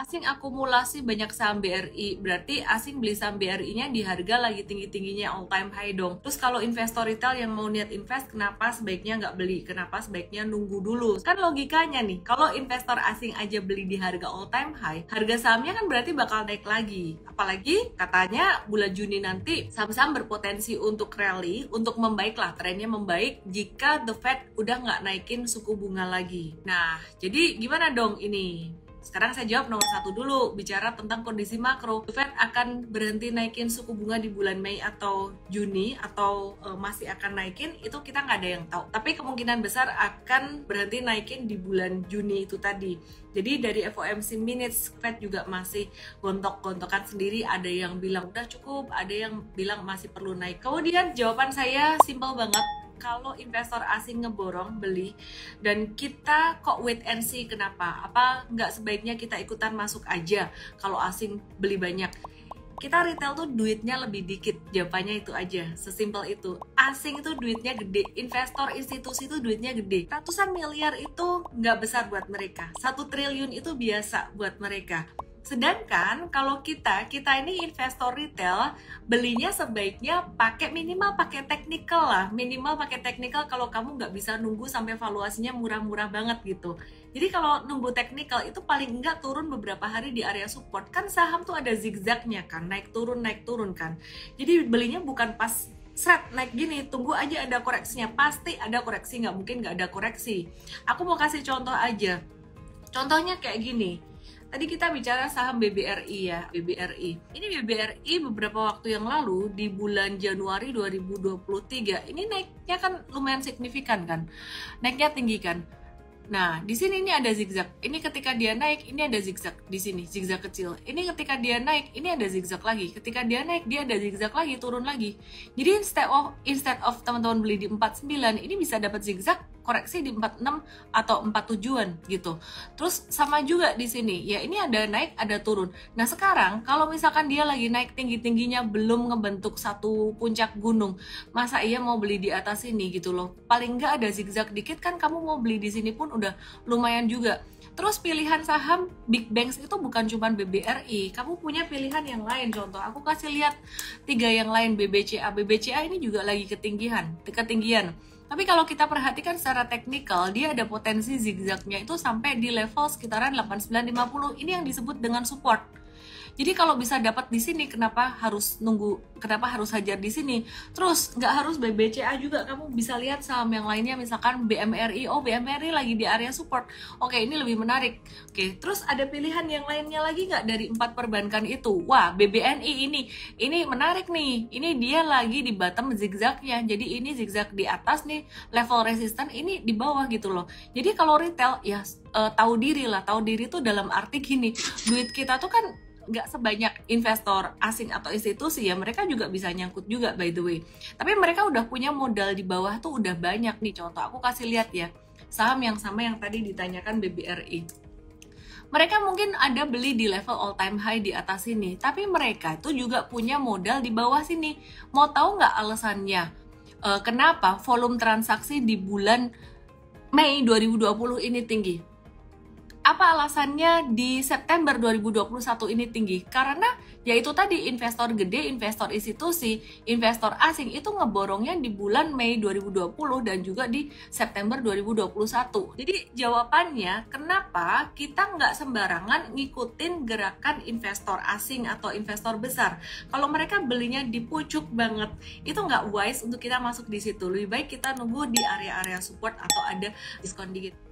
asing akumulasi banyak saham BRI, berarti asing beli saham BRI-nya di harga lagi tinggi-tingginya all time high dong. Terus kalau investor retail yang mau niat invest, kenapa sebaiknya nggak beli? Kenapa sebaiknya nunggu dulu? Kan logikanya nih, kalau investor asing aja beli di harga all time high, harga sahamnya kan berarti bakal naik lagi. Apalagi katanya bulan Juni nanti saham-saham berpotensi untuk rally, untuk membaik lah, trennya membaik jika The Fed udah nggak naikin suku bunga lagi. Nah, jadi gimana dong ini? Sekarang saya jawab nomor 1 dulu, bicara tentang kondisi makro. The Fed akan berhenti naikin suku bunga di bulan Mei atau Juni, atau masih akan naikin, itu kita nggak ada yang tahu. Tapi kemungkinan besar akan berhenti naikin di bulan Juni itu tadi. Jadi dari FOMC minutes, Fed juga masih gontok-gontokan sendiri, ada yang bilang udah cukup, ada yang bilang masih perlu naik. Kemudian jawaban saya simpel banget. Kalau investor asing ngeborong beli dan kita kok wait and see, kenapa? Apa nggak sebaiknya kita ikutan masuk aja kalau asing beli banyak? Kita retail tuh duitnya lebih dikit, jawabannya itu aja, sesimpel itu. Asing itu duitnya gede, investor institusi itu duitnya gede. Ratusan miliar itu nggak besar buat mereka, 1 triliun itu biasa buat mereka. Sedangkan kalau kita ini investor retail, belinya sebaiknya minimal pakai technical lah, minimal pakai technical kalau kamu nggak bisa nunggu sampai valuasinya murah-murah banget gitu. Jadi kalau nunggu technical itu paling enggak turun beberapa hari di area support, kan saham tuh ada zigzagnya kan, naik turun kan. Jadi belinya bukan pas seret naik gini, tunggu aja ada koreksinya, pasti ada koreksi, nggak mungkin nggak ada koreksi. Aku mau kasih contoh aja, contohnya kayak gini. Tadi kita bicara saham BBRI ya, BBRI. Ini BBRI beberapa waktu yang lalu di bulan Januari 2023, ini naiknya kan lumayan signifikan kan, naiknya tinggi kan. Nah, di sini ini ada zigzag. Ini ketika dia naik, ini ada zigzag di sini, zigzag kecil. Ini ketika dia naik, ini ada zigzag lagi. Ketika dia naik, dia ada zigzag lagi, turun lagi. Jadi instead of teman-teman beli di 49, ini bisa dapat zigzag koreksi di 46 atau 47-an gitu. Terus sama juga di sini, ya ini ada naik, ada turun. Nah sekarang kalau misalkan dia lagi naik tinggi-tingginya belum ngebentuk satu puncak gunung, masa iya mau beli di atas ini gitu loh. Paling nggak ada zigzag dikit kan kamu mau beli di sini pun udah lumayan juga. Terus pilihan saham big banks itu bukan cuma BBRI, kamu punya pilihan yang lain. Contoh, aku kasih lihat 3 yang lain, BBCA. BBCA ini juga lagi ketinggian. Tapi kalau kita perhatikan secara teknikal, dia ada potensi zigzagnya itu sampai di level sekitaran 8950. Ini yang disebut dengan support. Jadi kalau bisa dapat di sini, kenapa harus nunggu? Kenapa harus hajar di sini? Terus nggak harus BBCA juga, kamu bisa lihat saham yang lainnya, misalkan BMRI. Oh, BMRI lagi di area support. Oke, ini lebih menarik. Oke, terus ada pilihan yang lainnya lagi nggak dari 4 perbankan itu? Wah, BBNI ini menarik nih. Ini dia lagi di bottom zigzagnya. Jadi ini zigzag di atas nih, level resisten ini di bawah gitu loh. Jadi kalau retail ya tahu diri lah. Tahu diri tuh dalam arti gini, duit kita tuh kan nggak sebanyak investor asing atau institusi ya, mereka juga bisa nyangkut juga by the way. Tapi mereka udah punya modal di bawah tuh udah banyak nih. Contoh aku kasih lihat ya, saham yang sama yang tadi ditanyakan BBRI. Mereka mungkin ada beli di level all time high di atas sini, tapi mereka tuh juga punya modal di bawah sini. Mau tahu nggak alasannya? Kenapa volume transaksi di bulan Mei 2020 ini tinggi? Apa alasannya di September 2021 ini tinggi? Karena yaitu tadi investor gede, investor institusi, investor asing itu ngeborongnya di bulan Mei 2020 dan juga di September 2021. Jadi jawabannya kenapa kita nggak sembarangan ngikutin gerakan investor asing atau investor besar. Kalau mereka belinya di pucuk banget, itu nggak wise untuk kita masuk di situ. Lebih baik kita nunggu di area-area support atau ada diskon dikit.